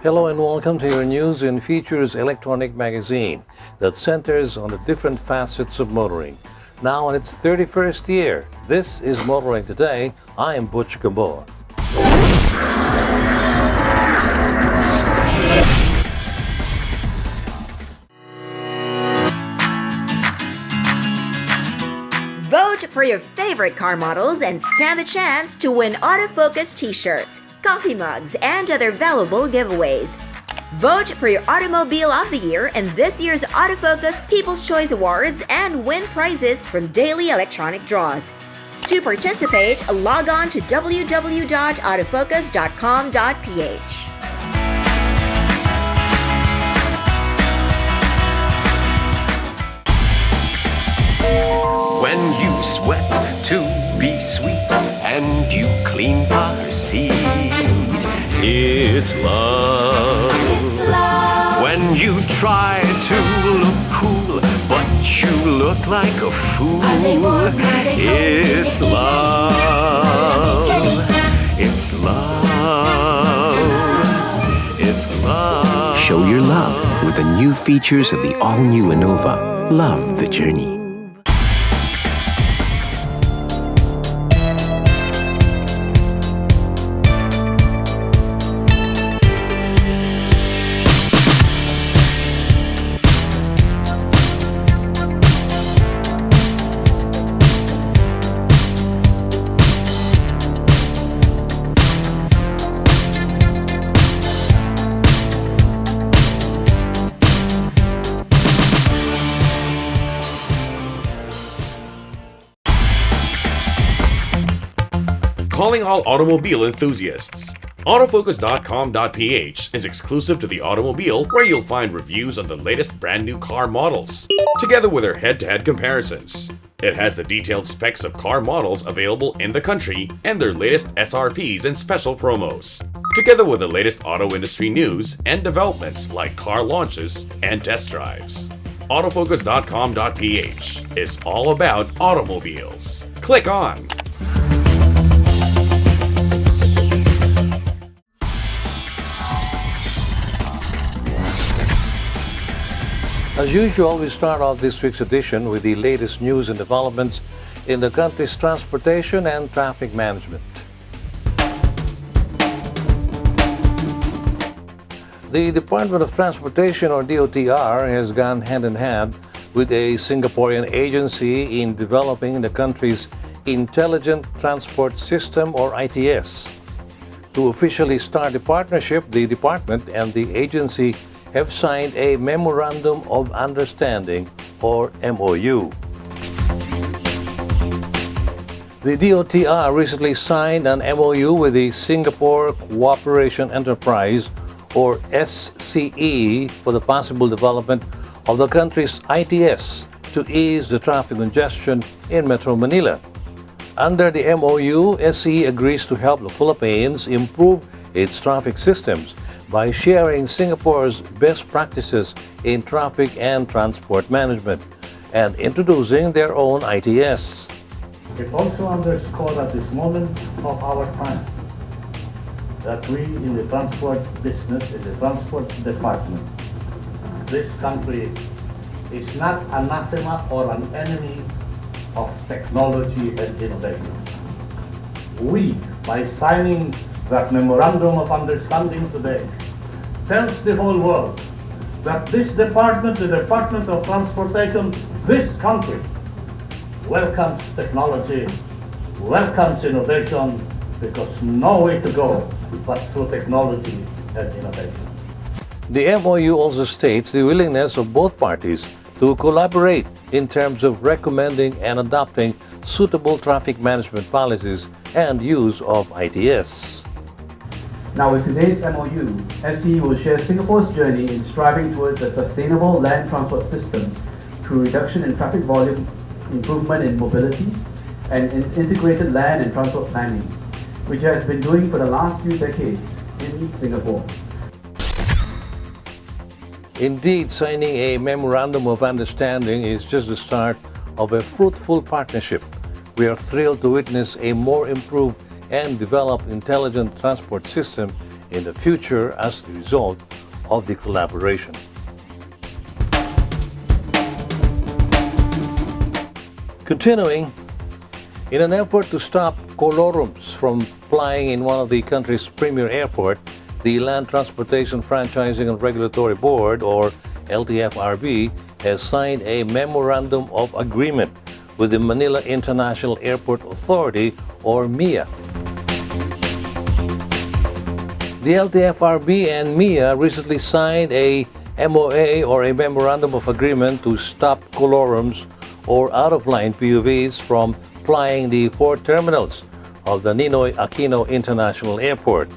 Hello and welcome to your news and features electronic magazine that centers on the different facets of motoring. Now in its 31st year, this is Motoring Today. I am Butch Gamboa. Vote for your favorite car models and stand the chance to win autofocus t-shirts, coffee mugs, and other valuable giveaways. Vote for your Automobile of the Year in this year's Autofocus People's Choice Awards and win prizes from daily electronic draws. To participate, log on to www.autofocus.com.ph. When you sweat to be sweet and you clean car seat, it's love. When you try to look cool but you look like a fool, it's love. It's love. It's love. Show your love with the new features of the all-new Innova. Love the journey. Calling all automobile enthusiasts. Autofocus.com.ph is exclusive to the automobile, where you'll find reviews on the latest brand new car models, together with their head-to-head comparisons. It has the detailed specs of car models available in the country and their latest SRPs and special promos, together with the latest auto industry news and developments like car launches and test drives. Autofocus.com.ph is all about automobiles. Click on. As usual, we start off this week's edition with the latest news and developments in the country's transportation and traffic management. The Department of Transportation, or DOTR, has gone hand in hand with a Singaporean agency in developing the country's Intelligent Transport System, or ITS. To officially start the partnership, the department and the agency have signed a Memorandum of Understanding, or MOU. The DOTR recently signed an MOU with the Singapore Cooperation Enterprise, or SCE, for the possible development of the country's ITS to ease the traffic congestion in Metro Manila. Under the MOU, SCE agrees to help the Philippines improve its traffic systems by sharing Singapore's best practices in traffic and transport management and introducing their own ITS. It also underscores at this moment of our time that we in the transport business, in the transport department, this country is not anathema or an enemy of technology and innovation. We, by signing that Memorandum of Understanding today, tells the whole world that this department, the Department of Transportation, this country, welcomes technology, welcomes innovation, because no way to go but through technology and innovation. The MOU also states the willingness of both parties to collaborate in terms of recommending and adopting suitable traffic management policies and use of ITS. Now, with today's MOU, SCE will share Singapore's journey in striving towards a sustainable land transport system through reduction in traffic volume, improvement in mobility, and in integrated land and transport planning, which it has been doing for the last few decades in Singapore. Indeed, signing a memorandum of understanding is just the start of a fruitful partnership. We are thrilled to witness a more improved and developed intelligent transport system in the future as the result of the collaboration. Continuing, in an effort to stop colorums from flying in one of the country's premier airport, the Land Transportation Franchising and Regulatory Board, or LTFRB, has signed a Memorandum of Agreement with the Manila International Airport Authority, or MIA. The LTFRB and MIA recently signed a MOA, or a Memorandum of Agreement, to stop colorums or out-of-line PUVs from flying the 4 terminals of the Ninoy Aquino International Airport.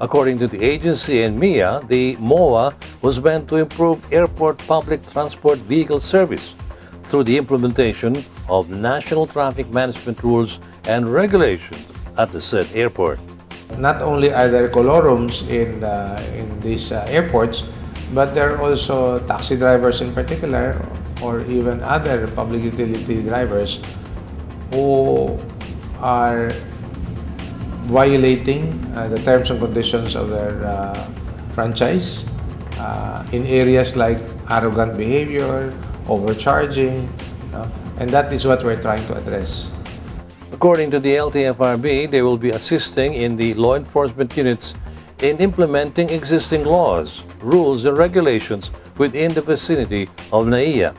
According to the agency and MIA, the MOA was meant to improve airport public transport vehicle service through the implementation of national traffic management rules and regulations at the said airport. Not only are there colorums in these airports, but there are also taxi drivers in particular, or even other public utility drivers who are violating the terms and conditions of their franchise in areas like arrogant behavior, overcharging, and that is what we're trying to address. According to the LTFRB, they will be assisting in the law enforcement units in implementing existing laws, rules, and regulations within the vicinity of NAIA.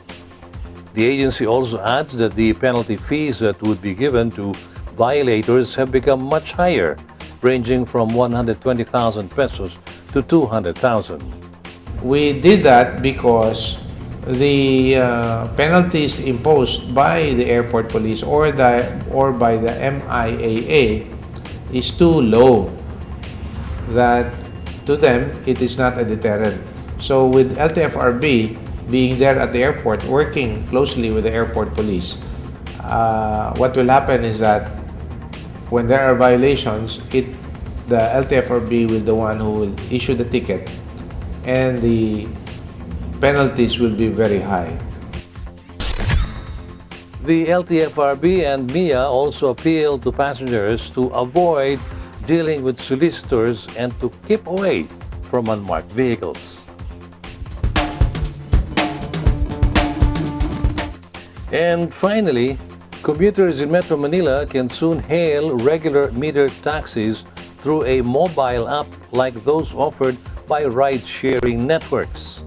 The agency also adds that the penalty fees that would be given to violators have become much higher, ranging from 120,000 pesos to 200,000. We did that because the penalties imposed by the airport police or by the MIAA is too low, that to them it is not a deterrent. So with LTFRB being there at the airport, working closely with the airport police, what will happen is that when there are violations, the LTFRB will be the one who will issue the ticket, and the penalties will be very high. The LTFRB and MIA also appeal to passengers to avoid dealing with solicitors and to keep away from unmarked vehicles. And finally, commuters in Metro Manila can soon hail regular metered taxis through a mobile app like those offered by ride-sharing networks.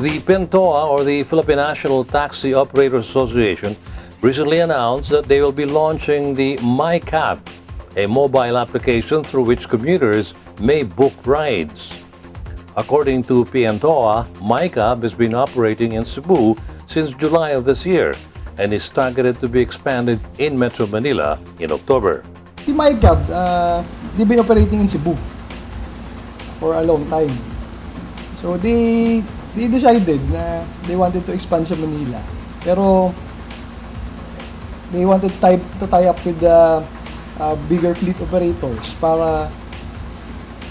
The PENTOA, or the Philippine National Taxi Operators Association, recently announced that they will be launching the MyCab, a mobile application through which commuters may book rides. According to PENTOA, MyCab has been operating in Cebu since July of this year and is targeted to be expanded in Metro Manila in October. The MyCab, they've been operating in Cebu for a long time. So they decided na they wanted to expand sa Manila. Pero they wanted to tie up with the bigger fleet operators para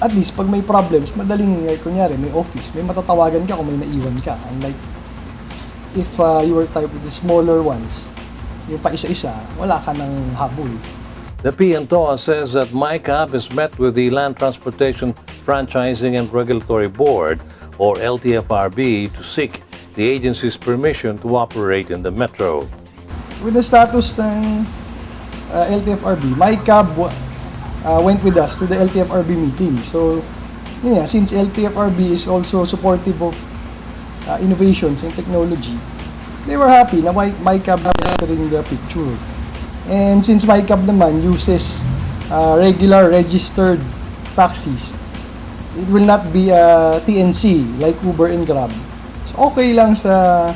at least pag may problems, madaling, kunyari, may office, may matatawagan ka kung may naiwan ka. Unlike if you were type with the smaller ones, yung pa isa-isa, wala ka ng habol. The PENTOA says that MyCab has met with the Land Transportation Franchising and Regulatory Board, or LTFRB, to seek the agency's permission to operate in the metro. With the status ng LTFRB, MyCab went with us to the LTFRB meeting. So, yun nga, since LTFRB is also supportive of innovations in technology, they were happy na MyCab is entering the picture. And since MyCab naman uses regular registered taxis, it will not be a TNC like Uber and Grab. So, okay lang sa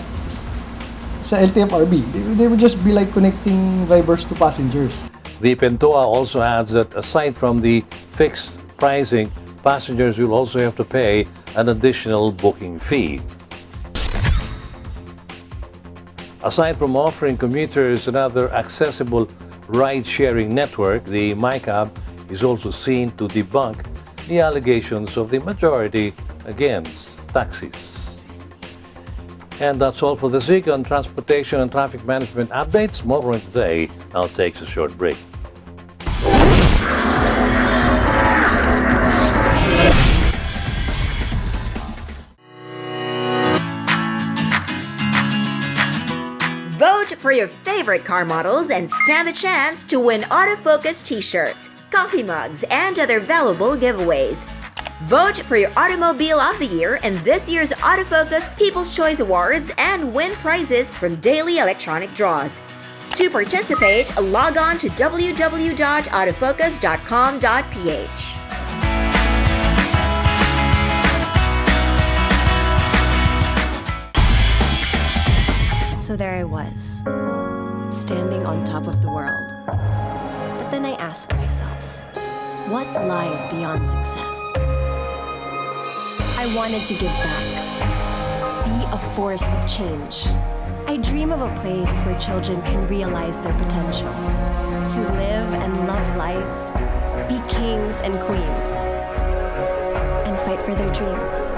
sa LTFRB. They would just be like connecting drivers to passengers. The PENTOA also adds that aside from the fixed pricing, passengers will also have to pay an additional booking fee. Aside from offering commuters another accessible ride-sharing network, the MyCab is also seen to debunk the allegations of the majority against taxis. And that's all for this week on Transportation and Traffic Management Updates. Motoring Today now takes a short break. Vote for your favorite car models and stand the chance to win autofocus t-shirts, coffee mugs, and other valuable giveaways. Vote for your Automobile of the Year in this year's Autofocus People's Choice Awards and win prizes from daily electronic draws. To participate, log on to www.autofocus.com.ph. So there I was, standing on top of the world. But then I asked myself, what lies beyond success? I wanted to give back, be a force of change. I dream of a place where children can realize their potential, to live and love life, be kings and queens, and fight for their dreams.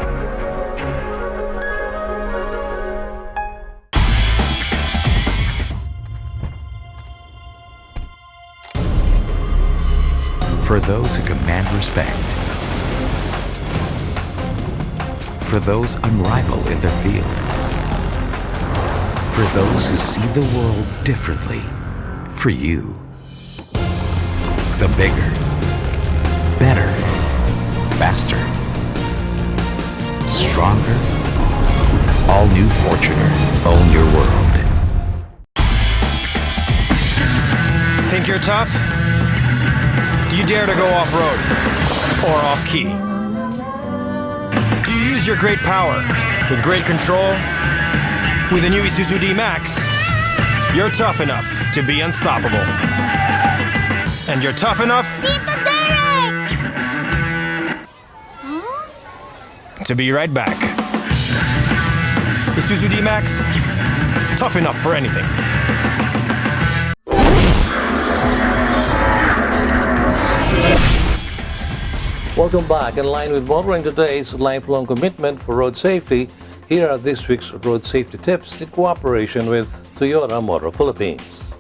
For those who command respect. For those unrivaled in their field. For those who see the world differently. For you. The bigger, better, faster, stronger, all-new Fortuner. Own your world. Think you're tough? Do you dare to go off-road or off-key? Do you use your great power with great control? With the new Isuzu D-Max, you're tough enough to be unstoppable. And you're tough enough to be right back. Isuzu D-Max, tough enough for anything. Welcome back. In line with Motoring Today's lifelong commitment for road safety, here are this week's road safety tips in cooperation with Toyota Motor Philippines.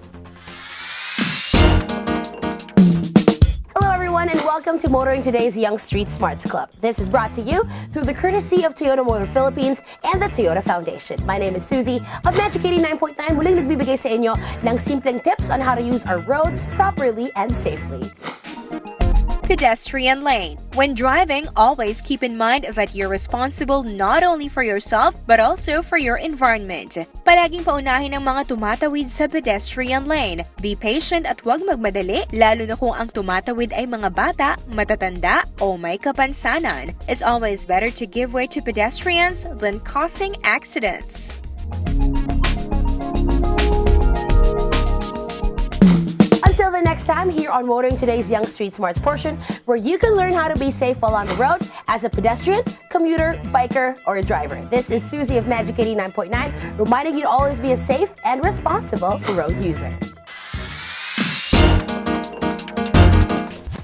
Hello everyone and welcome to Motoring Today's Young Street Smarts Club. This is brought to you through the courtesy of Toyota Motor Philippines and the Toyota Foundation. My name is Suzy of Magic 89.9. Muling nagbibigay sa inyo ng simpleng tips on how to use our roads properly and safely. Pedestrian lane. When driving, always keep in mind that you're responsible not only for yourself but also for your environment. Palaging paunahin ang mga tumatawid sa pedestrian lane. Be patient at huwag magmadali, lalo na kung ang tumatawid ay mga bata, matatanda, o may kapansanan. It's always better to give way to pedestrians than causing accidents. Until the next time here on Motoring Today's Young Street Smarts portion, where you can learn how to be safe while on the road as a pedestrian, commuter, biker, or a driver. This is Suzy of Magic 89.9, reminding you to always be a safe and responsible road user.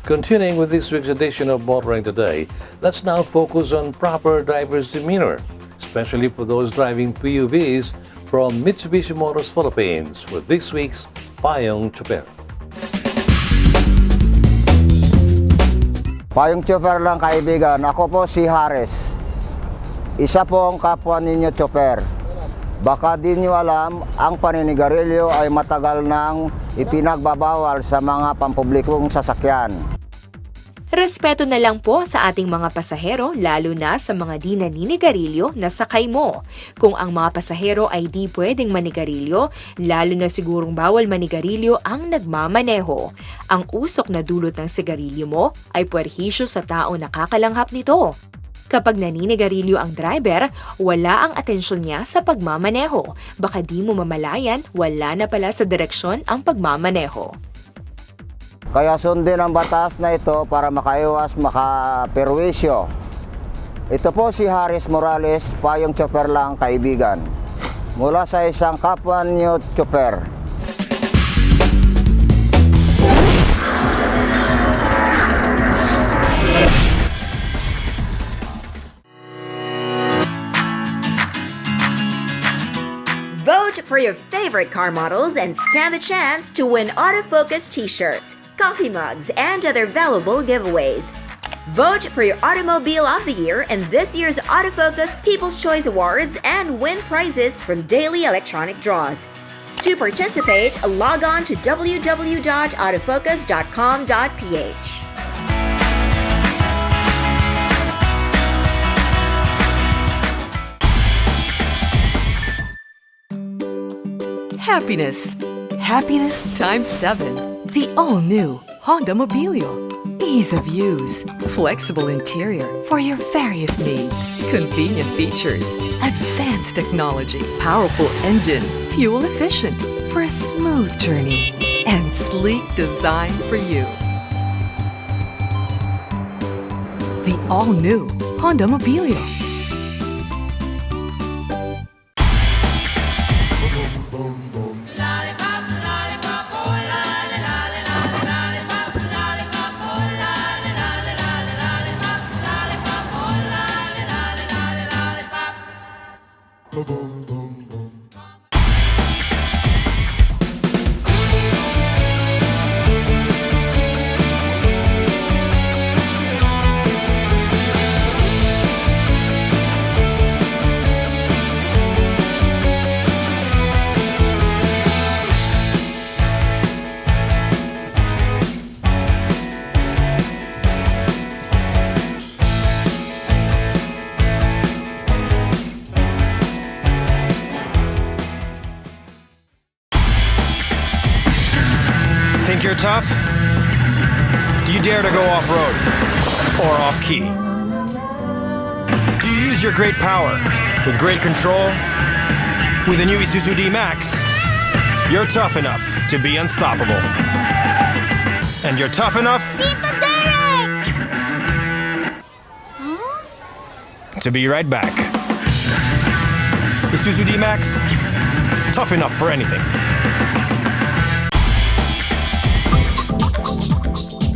Continuing with this week's edition of Motoring Today, let's now focus on proper driver's demeanor, especially for those driving PUVs from Mitsubishi Motors Philippines with this week's Payong Chopper. Payong chopper lang kaibigan, ako po si Hares. Isa po ang kapwa ninyo chopper. Baka di nyo alam, ang paninigarilyo ay matagal nang ipinagbabawal sa mga pampublikong sasakyan. Respeto na lang po sa ating mga pasahero, lalo na sa mga di naninigarilyo na sakay mo. Kung ang mga pasahero ay di pwedeng manigarilyo, lalo na sigurong bawal manigarilyo ang nagmamaneho. Ang usok na dulot ng sigarilyo mo ay puwerhisyo sa tao nakakalanghap nito. Kapag naninigarilyo ang driver, wala ang atensyon niya sa pagmamaneho. Baka di mo mamalayan, wala na pala sa direksyon ang pagmamaneho. Kaya sundin ang batas na ito para makaiwas makaperwisyo. Ito po si Harris Morales, payong chopper lang kaibigan. Mula sa isang kapwa niyo chopper. Vote for your favorite car models and stand the chance to win autofocus t-shirts, coffee mugs, and other valuable giveaways. Vote for your Automobile of the Year in this year's Autofocus People's Choice Awards and win prizes from daily electronic draws. To participate, log on to www.autofocus.com.ph. Happiness. Happiness times 7. The all-new Honda Mobilio. Ease of use, flexible interior for your various needs, convenient features, advanced technology, powerful engine, fuel efficient for a smooth journey, and sleek design for you. The all-new Honda Mobilio. Think you're tough? Do you dare to go off-road or off-key? Do you use your great power with great control? With the new Isuzu D-Max, you're tough enough to be unstoppable. And you're tough enough to be right back. Isuzu D-Max, tough enough for anything.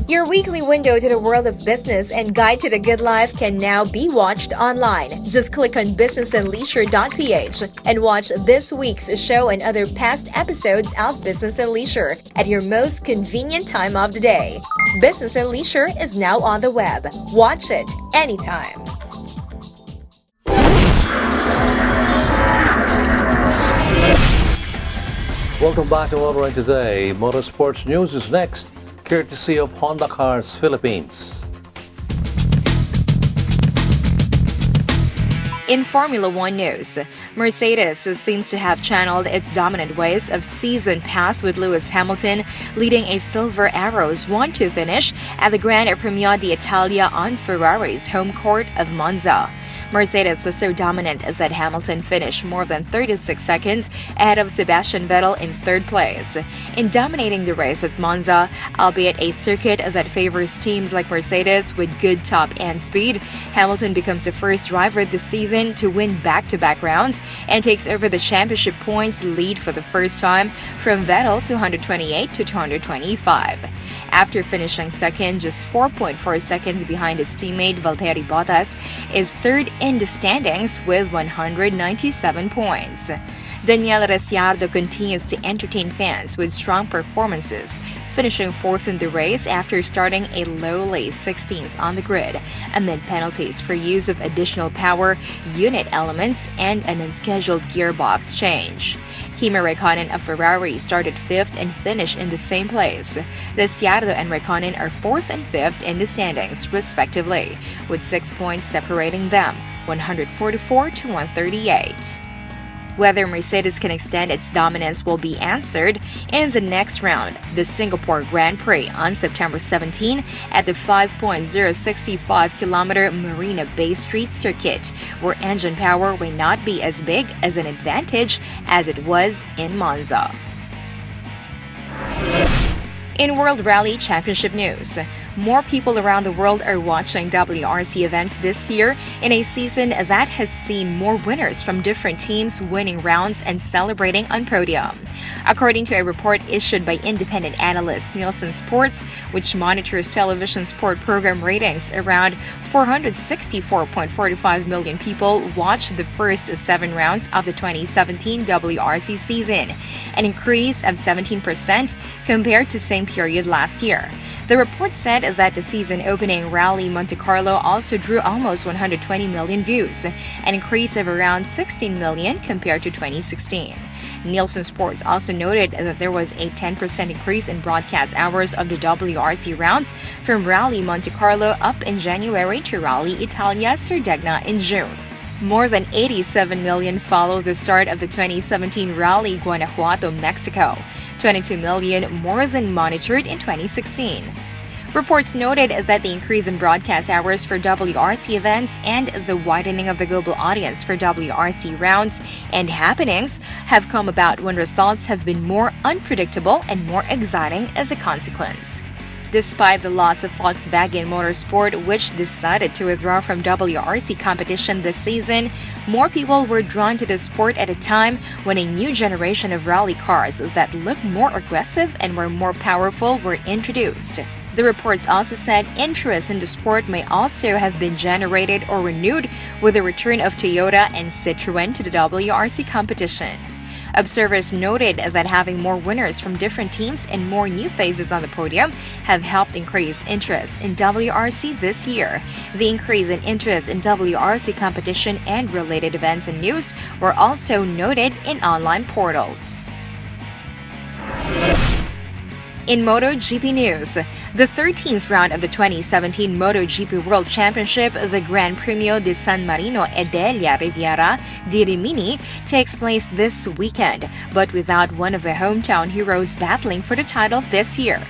Your weekly window to the world of business and guide to the good life can now be watched online. Just click on businessandleisure.ph and watch this week's show and other past episodes of Business and Leisure at your most convenient time of the day. Business and Leisure is now on the web. Watch it anytime. Welcome back to Motoring Today. Motorsports News is next, courtesy of Honda Cars Philippines. In Formula One news, Mercedes seems to have channeled its dominant ways of season past with Lewis Hamilton leading a Silver Arrows 1-2 finish at the Grand Premio d'Italia on Ferrari's home court of Monza. Mercedes was so dominant that Hamilton finished more than 36 seconds ahead of Sebastian Vettel in third place. In dominating the race at Monza, albeit a circuit that favors teams like Mercedes with good top-end speed, Hamilton becomes the first driver this season to win back-to-back rounds and takes over the championship points lead for the first time from Vettel 228 to 225. After finishing second, just 4.4 seconds behind his teammate Valtteri Bottas, is third in the standings with 197 points. Daniel Ricciardo continues to entertain fans with strong performances, finishing fourth in the race after starting a lowly 16th on the grid, amid penalties for use of additional power unit elements and an unscheduled gearbox change. Kimi Räikkönen of Ferrari started fifth and finished in the same place. Ricciardo and Räikkönen are fourth and fifth in the standings, respectively, with 6 points separating them, 144 to 138. Whether Mercedes can extend its dominance will be answered in the next round, the Singapore Grand Prix on September 17 at the 5.065-kilometer Marina Bay Street circuit, where engine power may not be as big as an advantage as it was in Monza. In World Rally Championship news, more people around the world are watching WRC events this year in a season that has seen more winners from different teams winning rounds and celebrating on podium. According to a report issued by independent analyst Nielsen Sports, which monitors television sport program ratings, around 464.45 million people watched the first 7 rounds of the 2017 WRC season, an increase of 17% compared to same period last year. The report said that the season-opening Rally Monte Carlo also drew almost 120 million views, an increase of around 16 million compared to 2016. Nielsen Sports also noted that there was a 10% increase in broadcast hours of the WRC rounds from Rally Monte Carlo up in January to Rally Italia Sardegna in June. More than 87 million followed the start of the 2017 Rally Guanajuato, Mexico, 22 million more than monitored in 2016. Reports noted that the increase in broadcast hours for WRC events and the widening of the global audience for WRC rounds and happenings have come about when results have been more unpredictable and more exciting as a consequence. Despite the loss of Volkswagen Motorsport, which decided to withdraw from WRC competition this season, more people were drawn to the sport at a time when a new generation of rally cars that looked more aggressive and were more powerful were introduced. The reports also said interest in the sport may also have been generated or renewed with the return of Toyota and Citroën to the WRC competition. Observers noted that having more winners from different teams and more new faces on the podium have helped increase interest in WRC this year. The increase in interest in WRC competition and related events and news were also noted in online portals. In MotoGP news, the 13th round of the 2017 MotoGP World Championship, the Gran Premio di San Marino e della Riviera di Rimini, takes place this weekend, but without one of the hometown heroes battling for the title this year.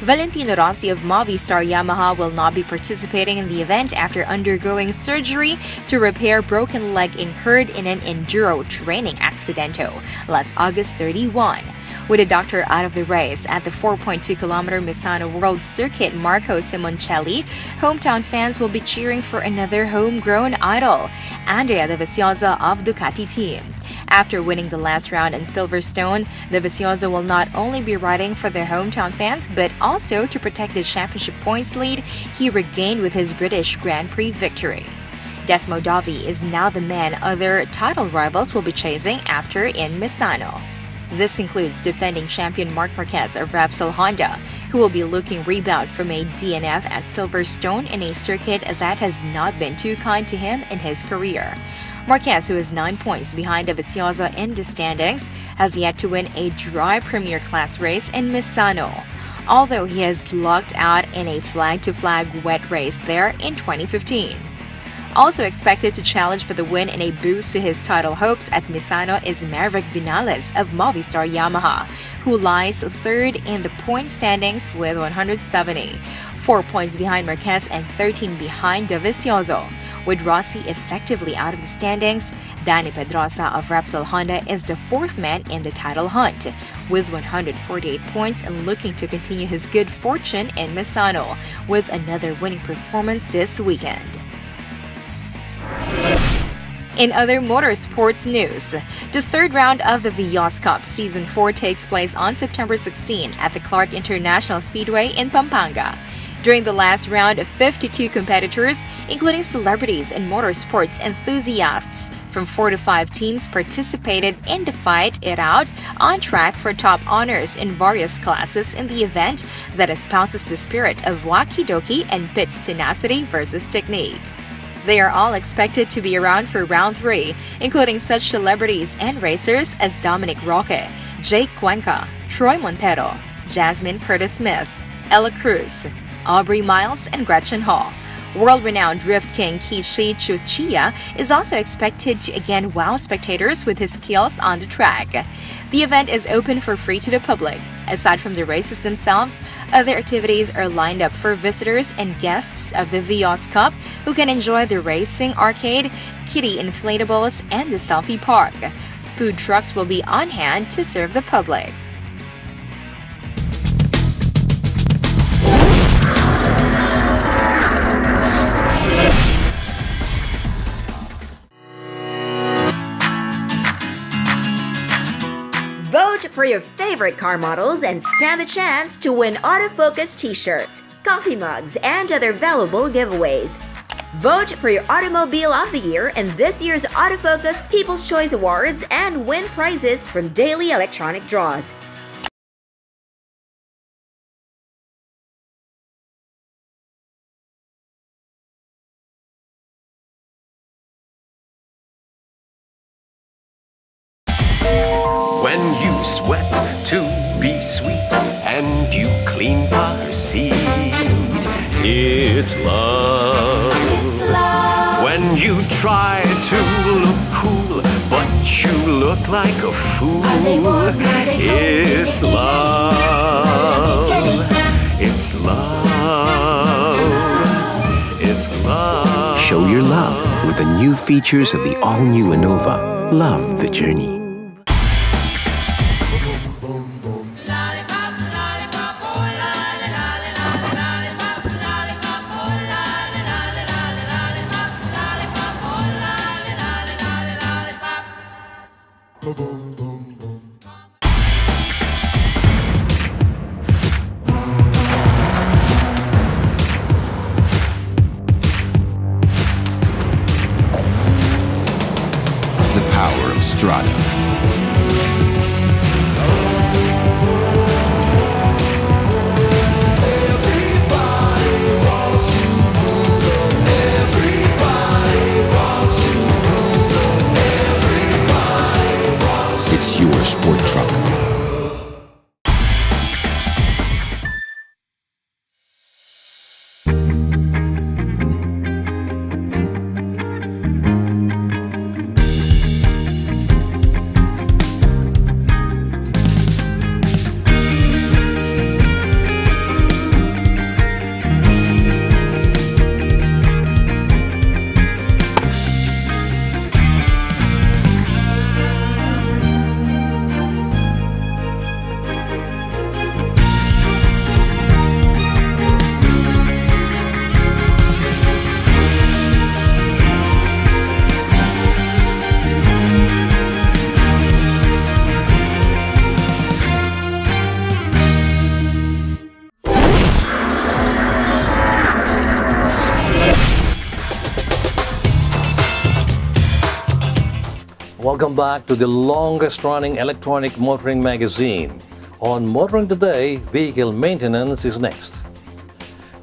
Valentino Rossi of Movistar Yamaha will not be participating in the event after undergoing surgery to repair broken leg incurred in an enduro training accidento last August 31. With a doctor out of the race at the 4.2-kilometer Misano World Circuit, Marco Simoncelli, hometown fans will be cheering for another homegrown idol, Andrea Dovizioso of Ducati team. After winning the last round in Silverstone, Dovizioso will not only be riding for their hometown fans, but also to protect the championship points lead he regained with his British Grand Prix victory. Desmo Dovi is now the man other title rivals will be chasing after in Misano. This includes defending champion Marc Marquez of Repsol Honda, who will be looking rebound from a DNF at Silverstone in a circuit that has not been too kind to him in his career. Marquez, who is 9 points behind Dovizioso in the standings, has yet to win a dry Premier Class race in Misano, although he has lucked out in a flag-to-flag wet race there in 2015. Also expected to challenge for the win in a boost to his title hopes at Misano is Maverick Vinales of Movistar Yamaha, who lies third in the point standings with 170, 4 points behind Marquez and 13 behind Dovizioso. With Rossi effectively out of the standings, Dani Pedrosa of Repsol Honda is the fourth man in the title hunt, with 148 points and looking to continue his good fortune in Misano with another winning performance this weekend. In other motorsports news, the third round of the Vios Cup Season 4 takes place on September 16 at the Clark International Speedway in Pampanga. During the last round, 52 competitors, including celebrities and motorsports enthusiasts from 4 to 5 teams, participated in the fight it out on track for top honors in various classes in the event that espouses the spirit of wakidoki and pits tenacity versus technique. They are all expected to be around for round 3, including such celebrities and racers as Dominic Roque, Jake Cuenca, Troy Montero, Jasmine Curtis Smith, Ella Cruz, Aubrey Miles, and Gretchen Hall. World-renowned drift king Kishi Chuchiya is also expected to again wow spectators with his skills on the track. The event is open for free to the public. Aside from the races themselves, other activities are lined up for visitors and guests of the Vios Cup who can enjoy the racing arcade, kiddie inflatables, and the selfie park. Food trucks will be on hand to serve the public. Vote for your favorite car models and stand the chance to win autofocus t-shirts, coffee mugs, and other valuable giveaways. Vote for your Automobile of the Year in this year's Autofocus People's Choice Awards and win prizes from daily electronic draws. When you sweat to be sweet and you clean her seat, it's love. When you try to look cool, but you look like a fool, it's love. It's love. It's love. Show your love with the new features of the all-new Innova. Love the journey. The power of Strada. It's your sport truck. Welcome back to the longest-running electronic motoring magazine. On Motoring Today, vehicle maintenance is next.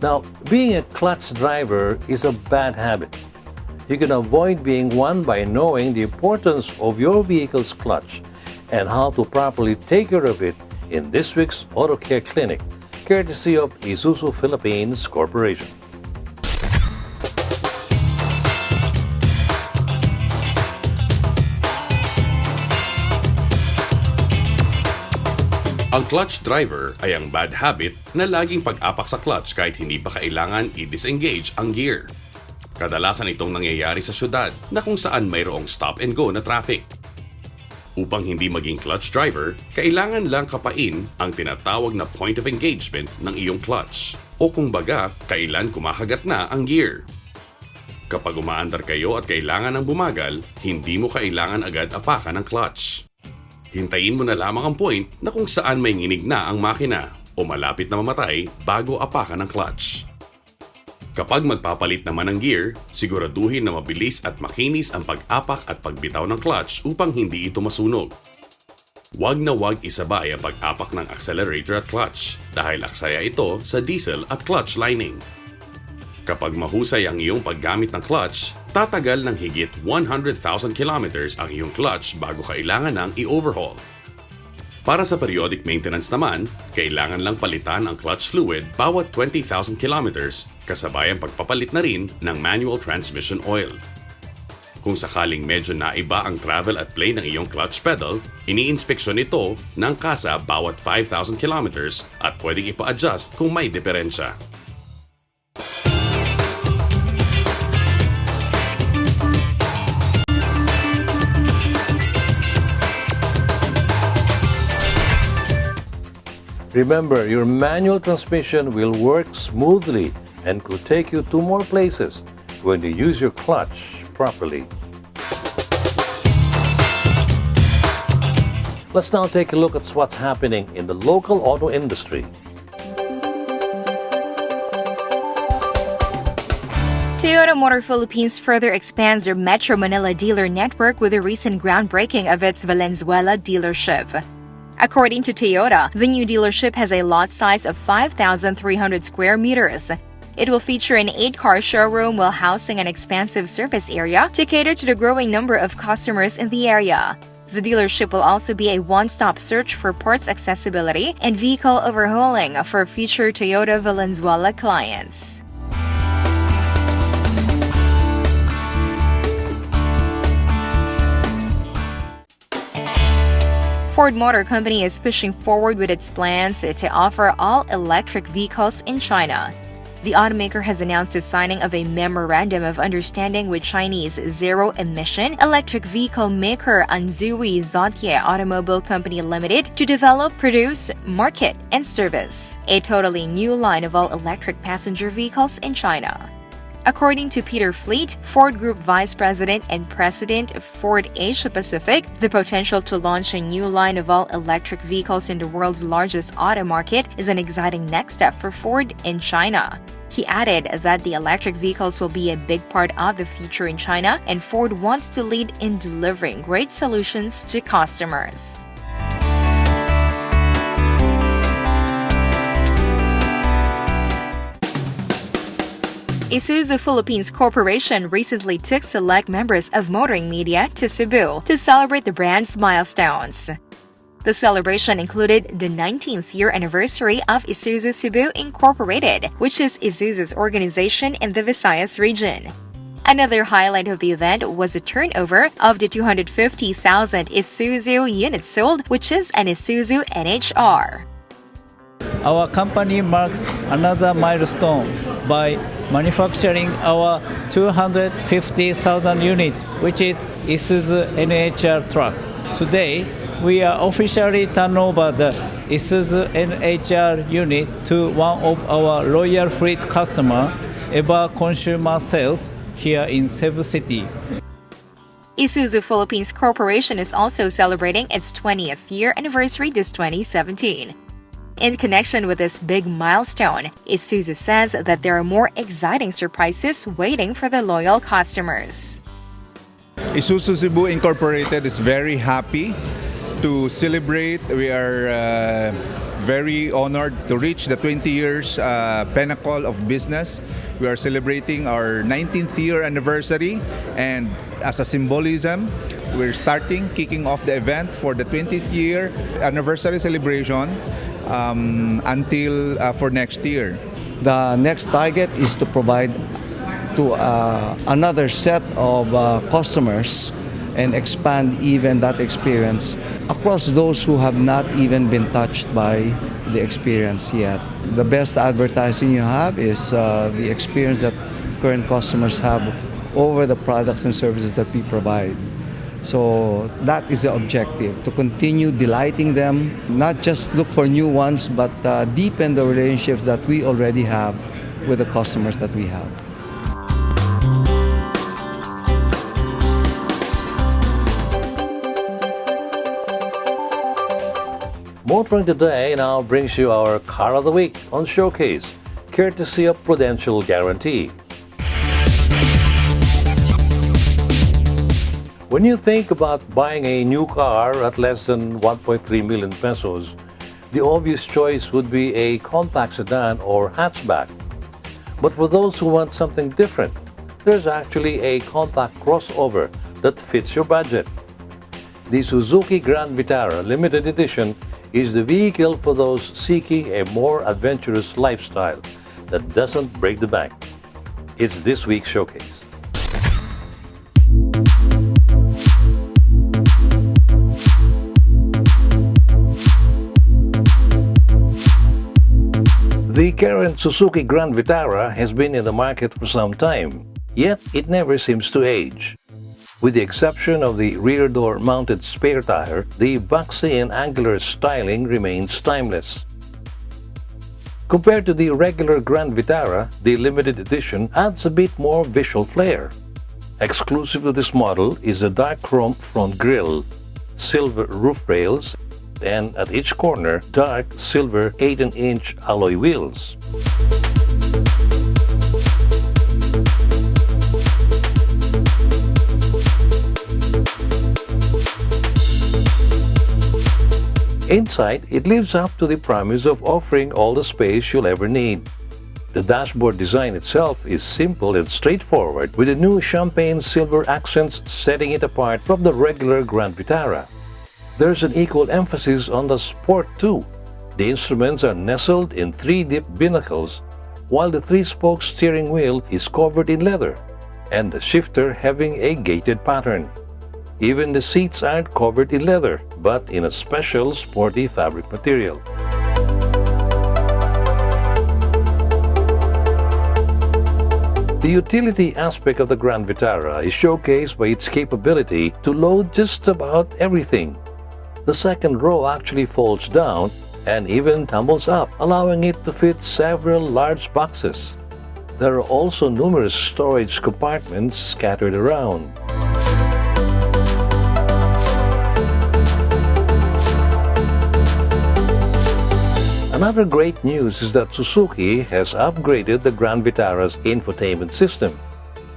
Now, being a clutch driver is a bad habit. You can avoid being one by knowing the importance of your vehicle's clutch and how to properly take care of it in this week's Auto Care Clinic, courtesy of Isuzu Philippines Corporation. Ang clutch driver ay ang bad habit na laging pag-apak sa clutch kahit hindi pa kailangan i-disengage ang gear. Kadalasan itong nangyayari sa syudad na kung saan mayroong stop and go na traffic. Upang hindi maging clutch driver, kailangan lang kapain ang tinatawag na point of engagement ng iyong clutch o kung baga, kailan kumakagat na ang gear. Kapag umaandar kayo at kailangan ng bumagal, hindi mo kailangan agad apakan ang clutch. Hintayin mo na lamang ang point na kung saan may nginig na ang makina o malapit na mamatay bago apakan ang clutch. Kapag magpapalit naman ng gear, siguraduhin na mabilis at makinis ang pag-apak at pagbitaw ng clutch upang hindi ito masunog. Huwag na huwag isabay ang pag-apak ng accelerator at clutch dahil aksaya ito sa diesel at clutch lining. Kapag mahusay ang iyong paggamit ng clutch, tatagal ng higit 100,000 kilometers ang iyong clutch bago kailangan ng i-overhaul. Para sa periodic maintenance naman, kailangan lang palitan ang clutch fluid bawat 20,000 kilometers kasabay ang pagpapalit na rin ng manual transmission oil. Kung sakaling medyo naiba ang travel at play ng iyong clutch pedal, iniinspeksyon ito ng kasa bawat 5,000 kilometers at pwedeng ipa-adjust kung may diferensya. Remember, your manual transmission will work smoothly and could take you to more places when you use your clutch properly. Let's now take a look at what's happening in the local auto industry. Toyota Motor Philippines further expands their Metro Manila dealer network with the recent groundbreaking of its Valenzuela dealership. According to Toyota, the new dealership has a lot size of 5,300 square meters. It will feature an 8-car showroom while housing an expansive service area to cater to the growing number of customers in the area. The dealership will also be a one-stop search for parts accessibility and vehicle overhauling for future Toyota Valenzuela clients. Ford Motor Company is pushing forward with its plans to offer all-electric vehicles in China. The automaker has announced the signing of a memorandum of understanding with Chinese zero-emission electric vehicle maker Anzui Zotye Automobile Company Limited to develop, produce, market, and service a totally new line of all-electric passenger vehicles in China. According to Peter Fleet, Ford Group Vice President and President of Ford Asia Pacific, the potential to launch a new line of all-electric vehicles in the world's largest auto market is an exciting next step for Ford in China. He added that the electric vehicles will be a big part of the future in China, and Ford wants to lead in delivering great solutions to customers. Isuzu Philippines Corporation recently took select members of motoring media to Cebu to celebrate the brand's milestones. The celebration included the 19th year anniversary of Isuzu Cebu Incorporated, which is Isuzu's organization in the Visayas region. Another highlight of the event was the turnover of the 250,000 Isuzu units sold, which is an Isuzu NHR. Our company marks another milestone by manufacturing our 250,000 unit, which is Isuzu NHR truck. Today, we are officially turn over the Isuzu NHR unit to one of our loyal fleet customer, Eva Consumer Sales, here in Cebu City. Isuzu Philippines Corporation is also celebrating its 20th year anniversary this 2017. In connection with this big milestone, Isuzu says that there are more exciting surprises waiting for the loyal customers. Isuzu Cebu Incorporated is very happy to celebrate. We are very honored to reach the 20 years pinnacle of business. We are celebrating our 19th year anniversary, and as a symbolism, we're kicking off the event for the 20th year anniversary celebration until for next year. The next target is to provide to another set of customers and expand even that experience across those who have not even been touched by the experience yet. The best advertising you have is the experience that current customers have over the products and services that we provide. So that is the objective, to continue delighting them, not just look for new ones, but deepen the relationships that we already have with the customers that we have. Motoring Today now brings you our Car of the Week on Showcase, courtesy of Prudential Guarantee. When you think about buying a new car at less than 1.3 million pesos, the obvious choice would be a compact sedan or hatchback. But for those who want something different, there's actually a compact crossover that fits your budget. The Suzuki Grand Vitara Limited Edition is the vehicle for those seeking a more adventurous lifestyle that doesn't break the bank. It's this week's showcase. The current Suzuki Grand Vitara has been in the market for some time, yet it never seems to age. With the exception of the rear door mounted spare tire, the boxy and angular styling remains timeless. Compared to the regular Grand Vitara, the limited edition adds a bit more visual flair. Exclusive to this model is a dark chrome front grille, silver roof rails, and at each corner, dark silver 18-inch alloy wheels. Inside, it lives up to the promise of offering all the space you'll ever need. The dashboard design itself is simple and straightforward, with the new champagne silver accents setting it apart from the regular Grand Vitara. There's an equal emphasis on the sport too. The instruments are nestled in 3 deep binnacles, while the 3-spoke steering wheel is covered in leather, and the shifter having a gated pattern. Even the seats aren't covered in leather, but in a special sporty fabric material. The utility aspect of the Grand Vitara is showcased by its capability to load just about everything. The second row actually folds down and even tumbles up, allowing it to fit several large boxes. There are also numerous storage compartments scattered around. Another great news is that Suzuki has upgraded the Grand Vitara's infotainment system.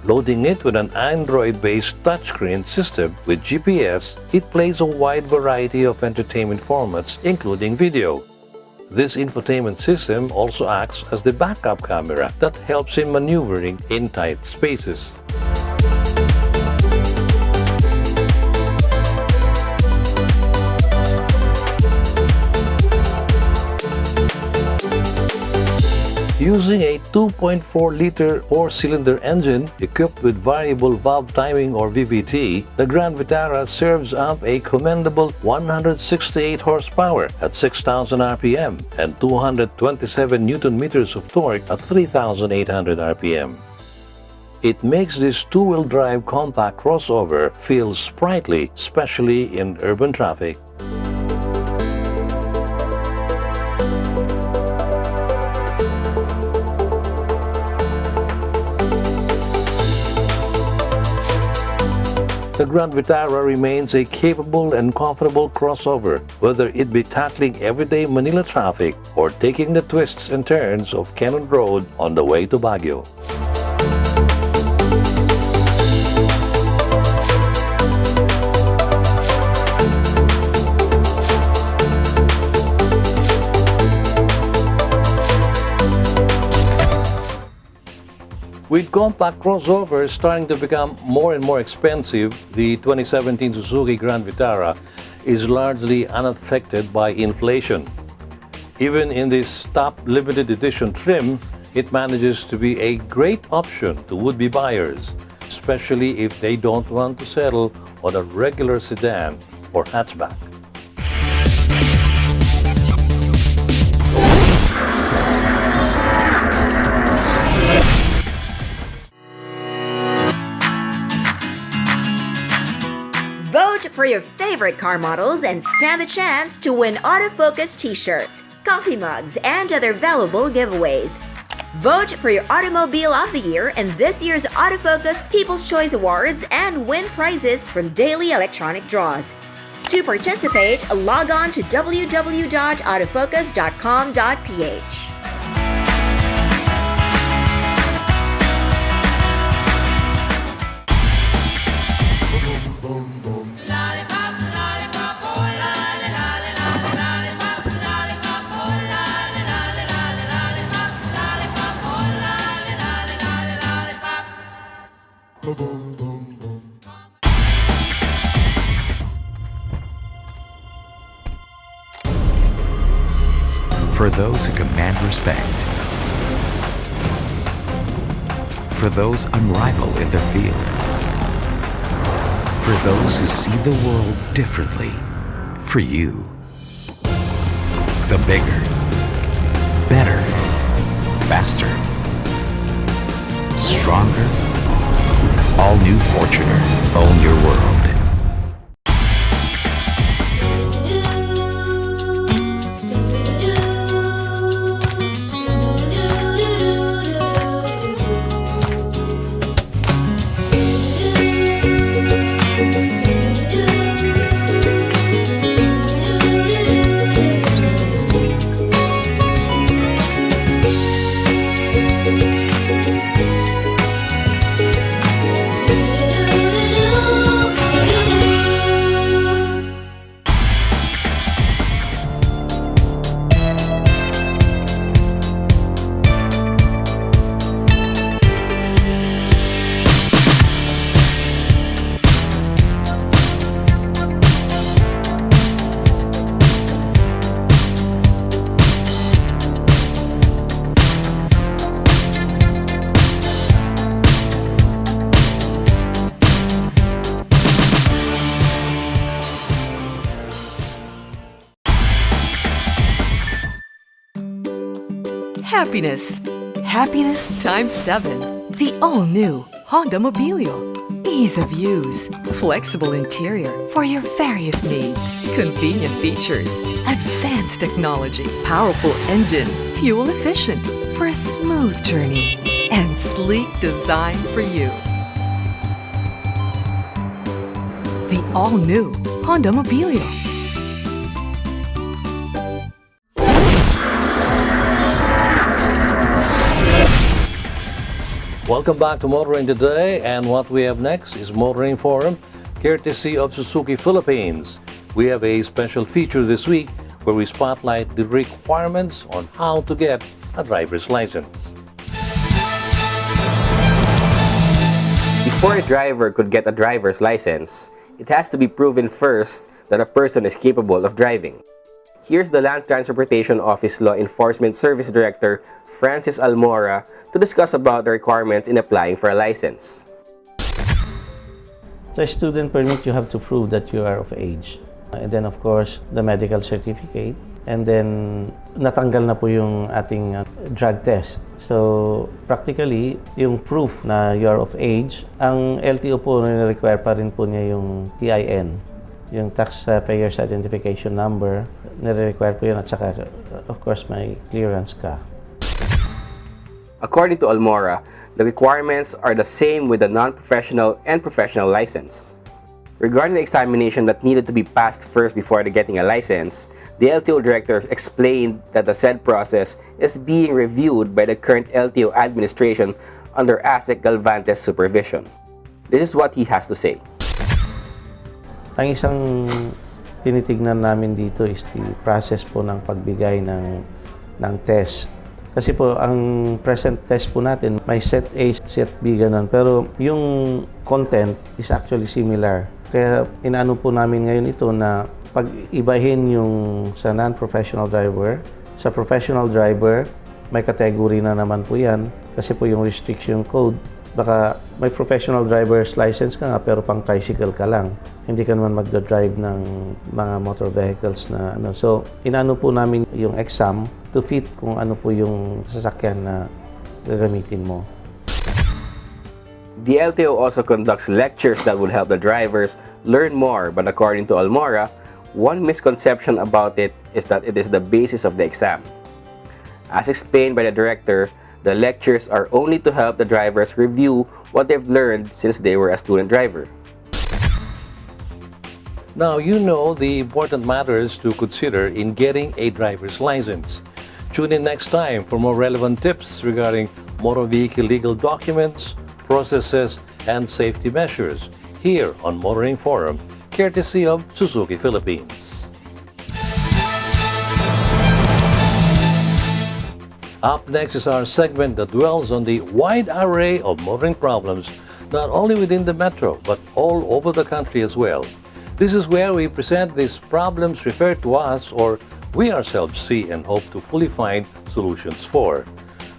Loading it with an Android-based touchscreen system with GPS, it plays a wide variety of entertainment formats, including video. This infotainment system also acts as the backup camera that helps in maneuvering in tight spaces. Using a 2.4-liter 4-cylinder engine equipped with variable valve timing or VVT, the Grand Vitara serves up a commendable 168 horsepower at 6,000 RPM and 227 Nm of torque at 3,800 RPM. It makes this two-wheel drive compact crossover feel sprightly, especially in urban traffic. The Grand Vitara remains a capable and comfortable crossover, whether it be tackling everyday Manila traffic or taking the twists and turns of Cannon Road on the way to Baguio. With compact crossovers starting to become more and more expensive, the 2017 Suzuki Grand Vitara is largely unaffected by inflation. Even in this top limited edition trim, it manages to be a great option to would-be buyers, especially if they don't want to settle on a regular sedan or hatchback. Vote for your favorite car models and stand the chance to win autofocus t-shirts, coffee mugs, and other valuable giveaways. Vote for your Automobile of the Year in this year's Autofocus People's Choice Awards and win prizes from daily electronic draws. To participate, log on to www.autofocus.com.ph. For those who command respect. For those unrivaled in their field. For those who see the world differently. For you. The bigger, better, faster, stronger, all-new Fortuner. Own your world. Happiness. Happiness times 7. The all-new Honda Mobilio. Ease of use. Flexible interior for your various needs. Convenient features. Advanced technology. Powerful engine. Fuel efficient for a smooth journey. And sleek design for you. The all-new Honda Mobilio. Welcome back to Motoring Today, and what we have next is Motoring Forum, courtesy of Suzuki Philippines. We have a special feature this week where we spotlight the requirements on how to get a driver's license. Before a driver could get a driver's license, it has to be proven first that a person is capable of driving. Here's the Land Transportation Office Law Enforcement Service Director, Francis Almora, to discuss about the requirements in applying for a license. Sa student permit, you have to prove that you are of age. And then of course, the medical certificate. And then, natanggal na po yung ating drug test. So, practically, yung proof na you are of age, ang LTO po require pa rin po niya yung TIN, yung Taxpayers Identification Number, nire-require po yun at saka, of course, may clearance ka. According to Almora, the requirements are the same with the non-professional and professional license. Regarding the examination that needed to be passed first before getting a license, the LTO director explained that the said process is being reviewed by the current LTO administration under ASEC Galvante's supervision. This is what he has to say. Ang isang tinitignan namin dito is the process po ng pagbigay ng test. Kasi po, ang present test po natin, may set A, set B, ganun. Pero yung content is actually similar. Kaya inaano po namin ngayon ito na pag-ibahin yung sa non-professional driver. Sa professional driver, may category na naman po yan. Kasi po yung restriction code, baka may professional driver's license ka nga pero pang tricycle ka lang. Hindi ka naman magdadrive ng mga motor vehicles na ano. So, inaano po namin yung exam to fit kung ano po yung sasakyan na gagamitin mo. The LTO also conducts lectures that will help the drivers learn more, but according to Almora, one misconception about it is that it is the basis of the exam. As explained by the director, the lectures are only to help the drivers review what they've learned since they were a student driver. Now, you know the important matters to consider in getting a driver's license. Tune in next time for more relevant tips regarding motor vehicle legal documents, processes, and safety measures here on Motoring Forum, courtesy of Suzuki Philippines. Up next is our segment that dwells on the wide array of motoring problems, not only within the metro, but all over the country as well. This is where we present these problems referred to us or we ourselves see and hope to fully find solutions for.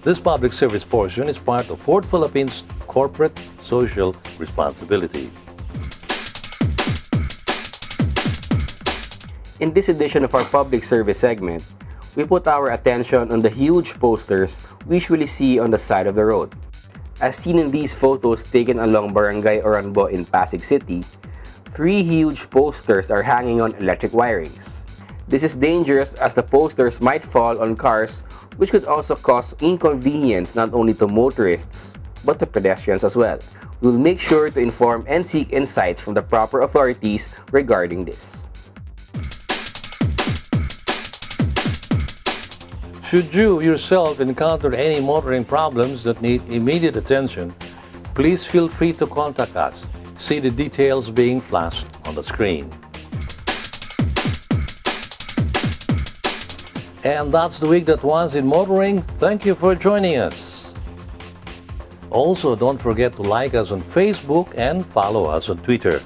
This public service portion is part of Ford Philippines' corporate social responsibility. In this edition of our public service segment, we put our attention on the huge posters we usually see on the side of the road. As seen in these photos taken along Barangay Oranbo in Pasig City, 3 huge posters are hanging on electric wirings. This is dangerous as the posters might fall on cars, which could also cause inconvenience not only to motorists but to pedestrians as well. We will make sure to inform and seek insights from the proper authorities regarding this. Should you yourself encounter any motoring problems that need immediate attention, please feel free to contact us. See the details being flashed on the screen. And that's the week that was in motoring. Thank you for joining us. Also, don't forget to like us on Facebook and follow us on Twitter.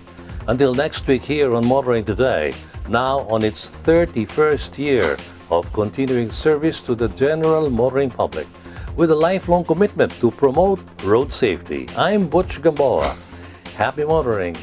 Until next week here on Motoring Today, now on its 31st year of continuing service to the general motoring public with a lifelong commitment to promote road safety. I'm Butch Gamboa. Happy motoring!